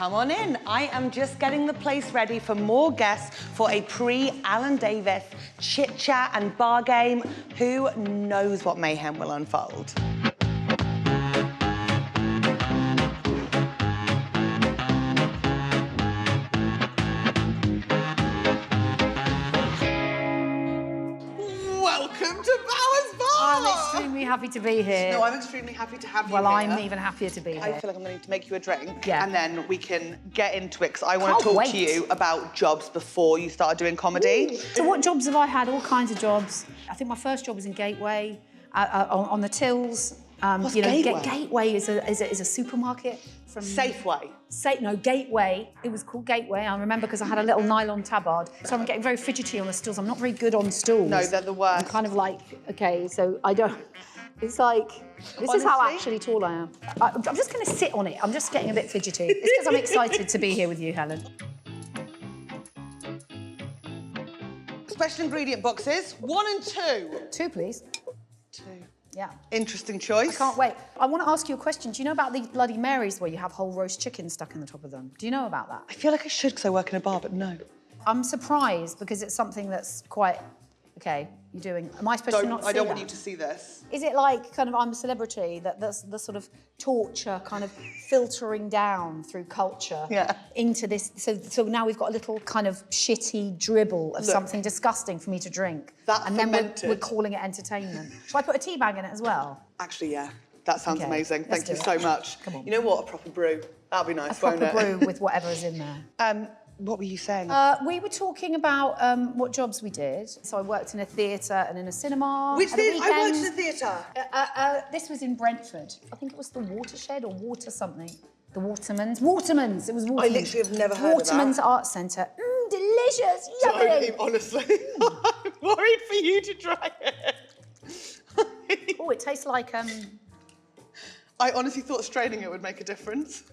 come on in. I am just getting the place ready for more guests for a pre-Alan Davis chit-chat and bar game. Who knows what mayhem will unfold? Welcome to Bowers Bar! I'm extremely happy to be here. No, I'm extremely happy to have you Well, here. I'm even happier to be here. I feel like I'm going to need to make you a drink, Yeah. and then we can get into it, because I want to Can't talk wait. to you about jobs before you started doing comedy. So what jobs have I had? All kinds of jobs. I think my first job was in Gateway, on the tills. What's Gateway? Gateway is a supermarket from... Safeway. Gateway. It was called Gateway. I remember because I had a little nylon tabard. So I'm getting very fidgety on the stools. I'm not very good on stools. No, they're the worst. I'm kind of like, okay, so I don't... It's like, this is how Honestly? actually tall I am. I'm just going to sit on it. I'm just getting a bit fidgety. It's because I'm excited to be here with you, Helen. Special ingredient boxes, 1 and 2. 2, please. 2. Yeah. Interesting choice. I can't wait. I want to ask you a question. Do you know about the Bloody Marys where you have whole roast chicken stuck in the top of them? Do you know about that? I feel like I should, because I work in a bar, but no. I'm surprised because it's something that's quite... Okay, you're doing... Am I supposed to not see I don't that? want you to see this. Is it like kind of I'm a celebrity, that's the sort of torture kind of filtering down through culture into this? So now we've got a little kind of shitty dribble of something disgusting for me to drink. And then we're calling it entertainment. Shall I put a tea bag in it as well? Actually, yeah. That sounds amazing. let's Thank you do so it. much. Come on. You know what? A proper brew. That'll be nice, A proper won't it? brew with whatever's in there. What were you saying? We were talking about what jobs we did. So I worked in a theatre and in a cinema. Which at the theatre? I worked in a weekend. theatre. This was in Brentford. I think it was the Watershed or Water something. The Watermans. Watermans. It was Watermans. I literally have never heard of that. Watermans Arts Centre. Delicious. Yummy. Honestly, I'm worried for you to try it. Oh, it tastes like I honestly thought straining it would make a difference.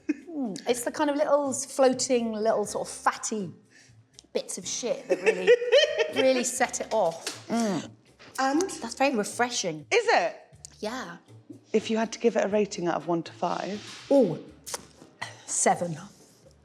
it's the kind of little floating, little sort of fatty bits of shit that really, really set it off. And? That's very refreshing. Is it? Yeah. If you had to give it a rating out of 1 to 5? Oh, 7.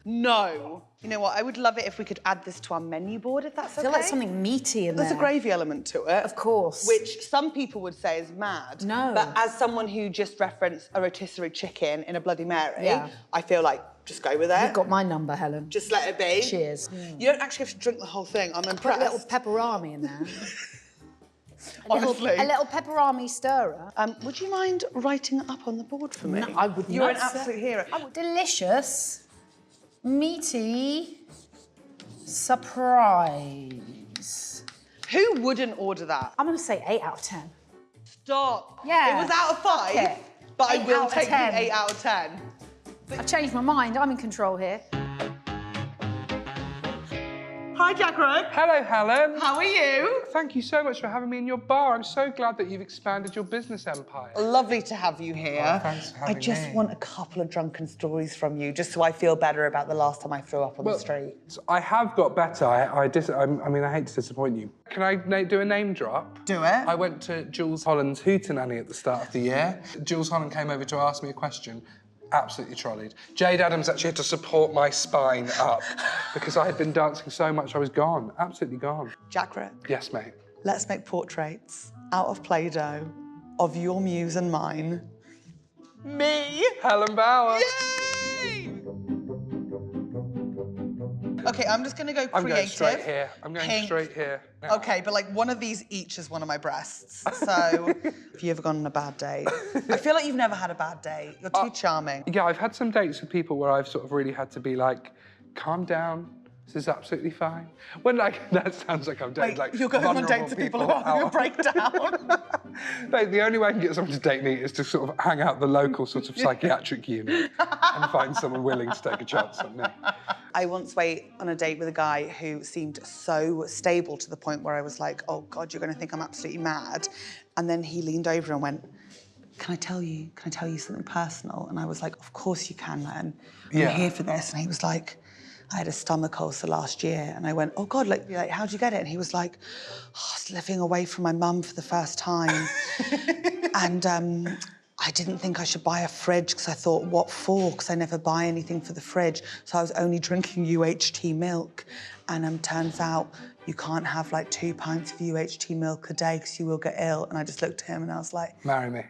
No. You know what? I would love it if we could add this to our menu board, if that's okay. I feel like something meaty in there. There's a gravy element to it. Of course. Which some people would say is mad. No. But as someone who just referenced a rotisserie chicken in a Bloody Mary, I feel like just go with it. You've got my number, Helen. Just let it be. Cheers. You don't actually have to drink the whole thing. I'm impressed. Put a little pepperami in there. Honestly. A little pepperami stirrer. Would you mind writing it up on the board for me? No, I would You're not, an sir. absolute hero. Oh, delicious, meaty surprise. Who wouldn't order that? I'm going to say 8 out of 10. Stop. Yeah. It was out of 5, it. but I 8 will out of take 10. the 8 out of 10. I've changed my mind. I'm in control here. Hi, Jack Rowe. Hello, Helen. How are you? Thank you so much for having me in your bar. I'm so glad that you've expanded your business empire. Lovely to have you here. Oh, thanks for I having just me. want a couple of drunken stories from you, just so I feel better about the last time I threw up on the street. I have got better. I mean, I hate to disappoint you. Can I do a name drop? Do it. I went to Jules Holland's Hootenanny at the start of the year. Jules Holland came over to ask me a question. Absolutely trolleyed. Jade Adams actually had to support my spine up because I had been dancing so much I was gone, absolutely gone. Jack Rowe, Yes, mate. let's make portraits out of Play-Doh of your muse and mine. Me. Helen Bauer. Yay! Okay, I'm just gonna go creative. I'm going straight here. I'm going Pink. straight here. now. Okay, but like one of these each is one of my breasts. So, have you ever gone on a bad date? I feel like you've never had a bad date. You're too charming. Yeah, I've had some dates with people where I've sort of really had to be like, calm down, this is absolutely fine. When like, that sounds like I'm dating like you're going on vulnerable dates with people who are having a breakdown. Like, the only way I can get someone to date me is to sort of hang out the local sort of psychiatric unit and find someone willing to take a chance on me. I once went on a date with a guy who seemed so stable to the point where I was like, oh God, you're gonna think I'm absolutely mad. And then he leaned over and went, can I tell you something personal? And I was like, of course you can, man. I'm here for this. And he was like, I had a stomach ulcer last year. And I went, oh God, like how'd you get it? And he was like, oh, I was living away from my mum for the first time. And I didn't think I should buy a fridge because I thought, what for? Because I never buy anything for the fridge. So I was only drinking UHT milk. And turns out you can't have like 2 pints of UHT milk a day because you will get ill. And I just looked at him and I was like... Marry me.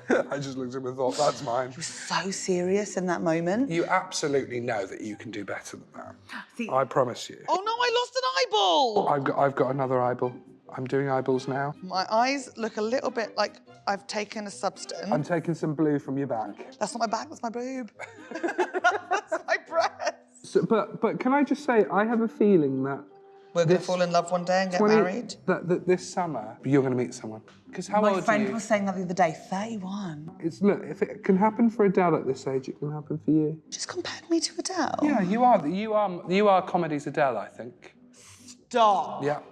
I just looked at him and thought, that's mine. He was so serious in that moment. You absolutely know that you can do better than that. See, I promise you. oh no, I lost an eyeball! I've got another eyeball. I'm doing eyeballs now. My eyes look a little bit like I've taken a substance. I'm taking some blue from your back. That's not my back, that's my boob. That's my breast. So, but can I just say, I have a feeling that we're going to fall in love one day and get married. That this summer, you're going to meet someone. Because how old are you? My friend was saying that the other day, 31. Look, if it can happen for Adele at this age, it can happen for you. Just compared me to Adele. Yeah, you are comedy's Adele, I think. Stop. Yep.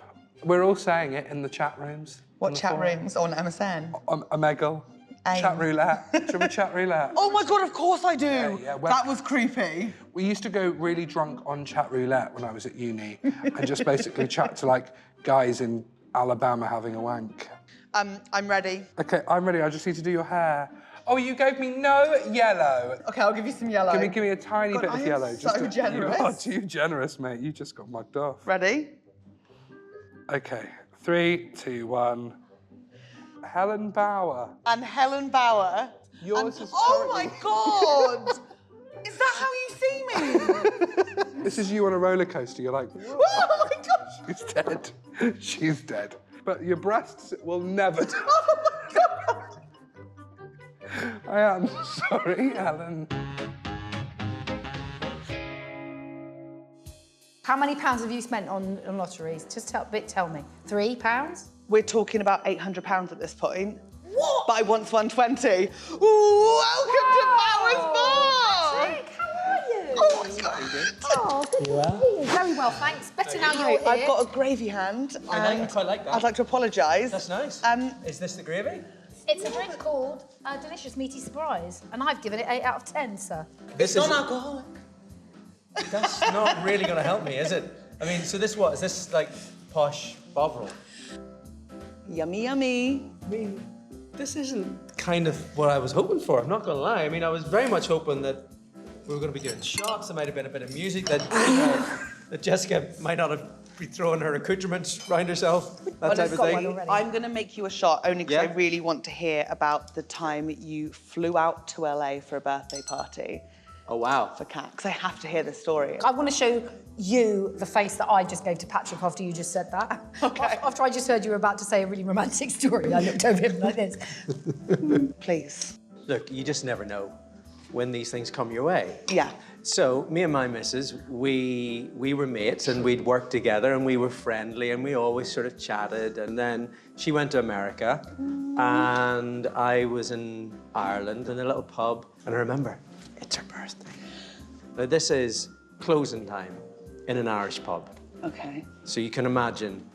We're all saying it in the chat rooms. What chat rooms? On MSN? Omegle. AIM. Chat roulette. Do you remember chat roulette? Oh my God, of course I do. Yeah, that was creepy. We used to go really drunk on chat roulette when I was at uni and just basically chat to like guys in Alabama having a wank. I'm ready. Okay, I'm ready. I just need to do your hair. Oh, you gave me no yellow. Okay, I'll give you some yellow. Give me a tiny God, bit of yellow. So generous. You are too generous, mate. You just got mugged off. Ready? Okay, 3, 2, 1. Helen Bauer. And Helen Bauer. Yours is oh my God! Is that how you see me? This is you on a roller coaster. You're like, oh my gosh! she's dead. She's dead. But your breasts will never die. Oh my God! I am sorry, Helen. How many pounds have you spent on lotteries? Just tell me. £3? We're talking about £800 at this point. What? But I once won 20. Ooh, welcome to Bauer's Bar! Patrick, how are you? Oh my God! Oh, good to see you. Very well, thanks. Better now you're here. I've got a gravy hand. I quite like that. I'd like to apologise. That's nice. Is this the gravy? It's a drink called Delicious Meaty Surprise, and I've given it 8 out of 10, sir. This is non-alcoholic. That's not really going to help me, is it? I mean, so this what? Is this like posh Bovril? Yummy, yummy. I mean, this isn't kind of what I was hoping for, I'm not going to lie. I mean, I was very much hoping that we were going to be doing shots, there might have been a bit of music, that, that Jessica might not have been throwing her accoutrements around herself, that type of thing. I'm going to make you a shot only because Yeah? I really want to hear about the time you flew out to LA for a birthday party. Oh, wow. For Kat, because I have to hear this story. I want to show you the face that I just gave to Patrick after you just said that. Okay. After I just heard you were about to say a really romantic story, I looked over him like this. Please. Look, you just never know when these things come your way. Yeah. So, me and my missus, we were mates and we'd worked together and we were friendly and we always sort of chatted. And then she went to America and I was in Ireland in a little pub. And I remember, it's her birthday. Now, this is closing time in an Irish pub. Okay. So you can imagine,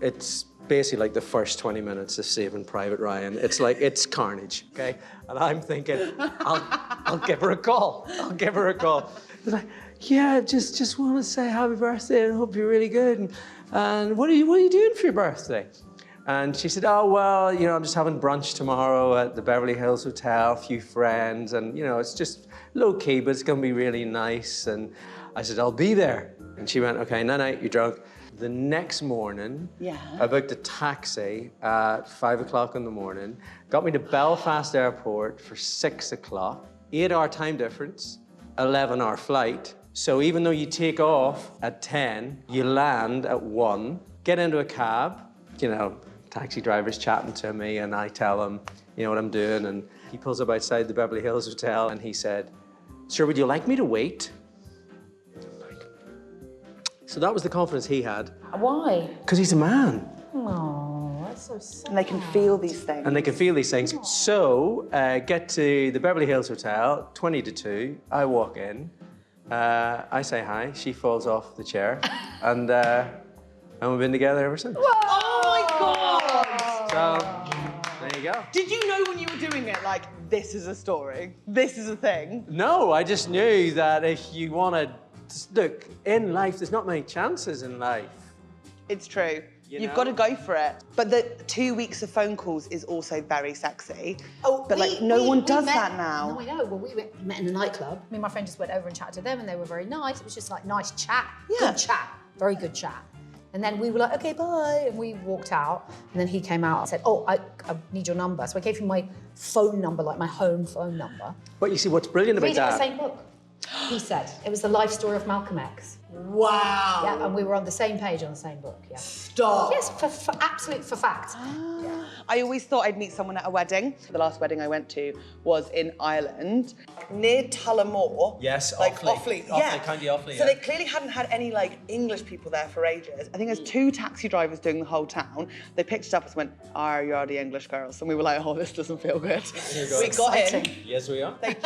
it's basically like the first 20 minutes of Saving Private Ryan. It's like, it's carnage, okay? And I'm thinking, I'll give her a call. I'll give her a call. They're like, yeah, just want to say happy birthday and hope you're really good. And what are you doing for your birthday? And she said, oh, well, you know, I'm just having brunch tomorrow at the Beverly Hills Hotel, a few friends, and, you know, it's just low-key, but it's going to be really nice. And I said, I'll be there. And she went, okay, night-night, you're drunk. The next morning, I booked a taxi at 5 o'clock in the morning, got me to Belfast Airport for 6 o'clock, 8-hour time difference, 11-hour flight. So even though you take off at 10, you land at 1, get into a cab, you know, taxi driver's chatting to me, and I tell him, you know, what I'm doing, and he pulls up outside the Beverly Hills Hotel, and he said, sir, would you like me to wait? So that was the confidence he had. Why? Because he's a man. Oh, that's so sad. And they can feel these things. And they can feel these things. So, get to the Beverly Hills Hotel, 20 to 2. I walk in. I say hi. She falls off the chair. And we've been together ever since. Oh my God! So, there you go. Did you know when you were doing it, like, this is a story, this is a thing? No, I just knew that if you want to... Look, in life, there's not many chances in life. It's true. You've got to go for it. But the 2 weeks of phone calls is also very sexy. Oh, but like no one does met, that now. No, I know. Well, we met in a nightclub. Me and my friend just went over and chatted to them, and they were very nice. It was just like nice chat, good chat, very good chat. And then we were like, okay, bye, and we walked out. And then he came out and said, oh, I need your number. So I gave him my phone number, like my home phone number. But you see, what's brilliant about Read that? the same book. He said it was the life story of Malcolm X. Wow. Yeah, and we were on the same page on the same book. Yeah. Stop. Yes, for absolute for fact. Yeah. I always thought I'd meet someone at a wedding. The last wedding I went to was in Ireland, near Tullamore. Yes, like Offaly. Yeah. County Offaly, So yeah. they clearly hadn't had any like English people there for ages. I think there's 2 taxi drivers doing the whole town. They picked us up and went, "Are you are the English girls?" And we were like, "Oh, this doesn't feel good." We got in. Yes, we are. They,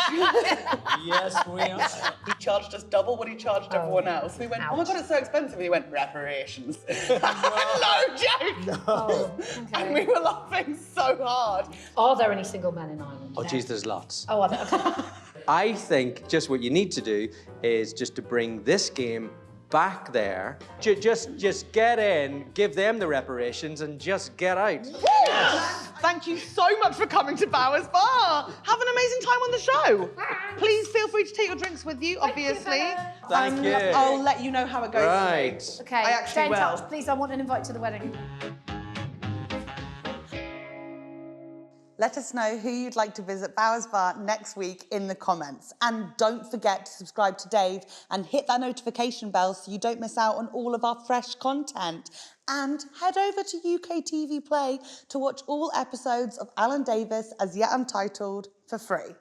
Yes, we are. he charged us double what he charged everyone else. We went, "Oh my god, it's so expensive." He went, "Reparations." No joke. Oh, okay. And we were laughing so hard. Are there any single men in Ireland? Oh, geez, there's lots. Oh, are there? Okay. I think just what you need to do is just to bring this game back there. Just get in, give them the reparations, and just get out. Thank you so much for coming to Bowers Bar. Have an amazing time on the show. Please feel free to take your drinks with you, obviously. Thank you. I'll let you know how it goes. Right. Okay, I actually stay in will. touch. Please, I want an invite to the wedding. Let us know who you'd like to visit Bowers Bar next week in the comments. And don't forget to subscribe to Dave and hit that notification bell so you don't miss out on all of our fresh content. And head over to UK TV Play to watch all episodes of Alan Davis as Yet Untitled for free.